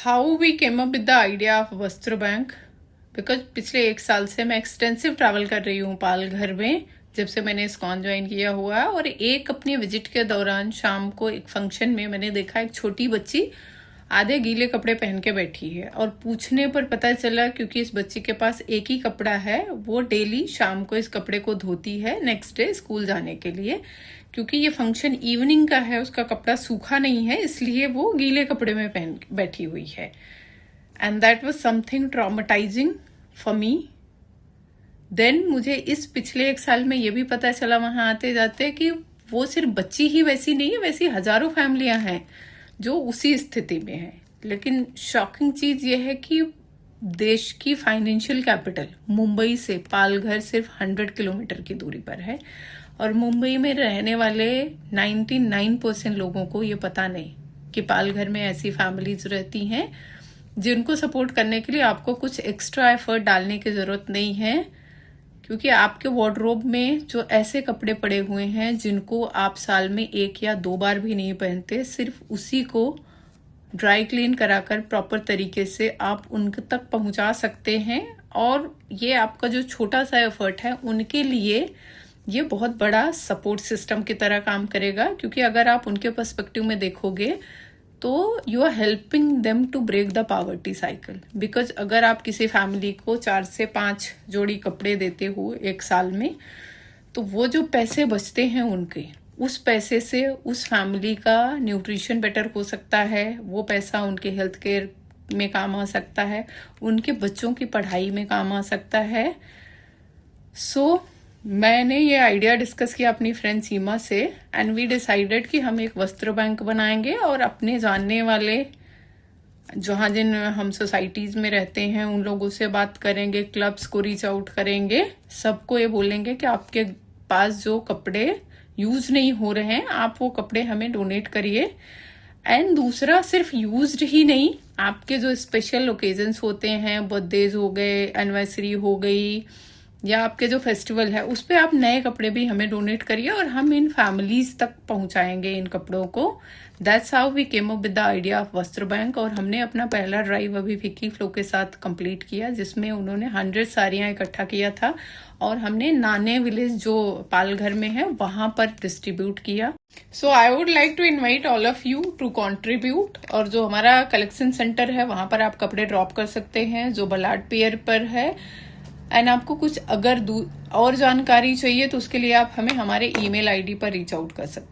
How we came up with the idea of Vastra bank. Because पिछले 1 साल से मैं एक्सटेंसिव ट्रैवल कर रही हूँ पालघर में, जब से मैंने इस्कॉन ज्वाइन किया हुआ है। और एक अपनी विजिट के दौरान शाम को एक फंक्शन में मैंने देखा एक छोटी बच्ची आधे गीले कपड़े पहन के बैठी है। और पूछने पर पता चला क्योंकि इस बच्ची के पास एक ही कपड़ा है, वो डेली शाम को इस कपड़े को धोती है नेक्स्ट डे स्कूल जाने के लिए। क्योंकि ये फंक्शन इवनिंग का है, उसका कपड़ा सूखा नहीं है, इसलिए वो गीले कपड़े में पहन बैठी हुई है। And that was something traumatising for me. Then मुझे इस पिछले 1 साल में ये भी पता चला वहां आते जाते कि वो सिर्फ बच्ची ही वैसी नहीं है, वैसी हजारों फैमिलियां हैं जो उसी स्थिति में है। लेकिन शॉकिंग चीज ये है कि देश की फाइनेंशियल कैपिटल मुंबई से पालघर सिर्फ 100 किलोमीटर की दूरी पर है। और मुंबई में रहने वाले 99% लोगों को ये पता नहीं कि पालघर में ऐसी फैमिलीज रहती हैं जिनको सपोर्ट करने के लिए आपको कुछ एक्स्ट्रा एफर्ट डालने की जरूरत नहीं है। क्योंकि आपके वार्डरोब में जो ऐसे कपड़े पड़े हुए हैं जिनको आप साल में 1 या 2 बार भी नहीं पहनते, सिर्फ उसी को ड्राई क्लीन कराकर प्रॉपर तरीके से आप उनके तक पहुंचा सकते हैं। और ये आपका जो छोटा सा एफर्ट है उनके लिए ये बहुत बड़ा सपोर्ट सिस्टम की तरह काम करेगा। क्योंकि अगर आप उनके पर्सपेक्टिव में देखोगे तो you are helping them to break the poverty cycle. Because अगर आप किसी फैमिली को 4 से 5 जोड़ी कपड़े देते हो 1 साल में, तो वो जो पैसे बचते हैं उनके, उस पैसे से उस फैमिली का न्यूट्रिशन बेटर हो सकता है, वो पैसा उनके हेल्थ केयर में काम आ सकता है, उनके बच्चों की पढ़ाई में काम आ सकता है। सो मैंने ये आइडिया डिस्कस किया अपनी फ्रेंड सीमा से, एंड वी डिसाइडेड कि हम एक वस्त्र बैंक बनाएंगे और अपने जानने वाले जहाँ जिन हम सोसाइटीज में रहते हैं उन लोगों से बात करेंगे, क्लब्स को रीच आउट करेंगे, सबको ये बोलेंगे कि आपके पास जो कपड़े यूज नहीं हो रहे हैं आप वो कपड़े हमें डोनेट करिए। एंड दूसरा, सिर्फ यूज्ड ही नहीं, आपके जो स्पेशल ओकेजन्स होते हैं, बर्थडेज हो गए, एनिवर्सरी हो गई, या आपके जो फेस्टिवल है उस पे आप नए कपड़े भी हमें डोनेट करिए और हम इन फैमिलीज तक पहुंचाएंगे इन कपड़ों को। That's how we came up with the idea of Vastra bank. और हमने अपना पहला ड्राइव अभी विकी फ्लो के साथ कंप्लीट किया, जिसमें उन्होंने 100 साड़ियां इकट्ठा किया था और हमने नाने विलेज जो पालघर में है वहां पर डिस्ट्रीब्यूट किया। So I would like to invite all of you to contribute. और जो हमारा कलेक्शन सेंटर है वहां पर आप कपड़े ड्रॉप कर सकते हैं, जो बलाड पियर पर है। एंड आपको कुछ अगर और जानकारी चाहिए तो उसके लिए आप हमें हमारे ईमेल आईडी पर रीच आउट कर सकते हैं।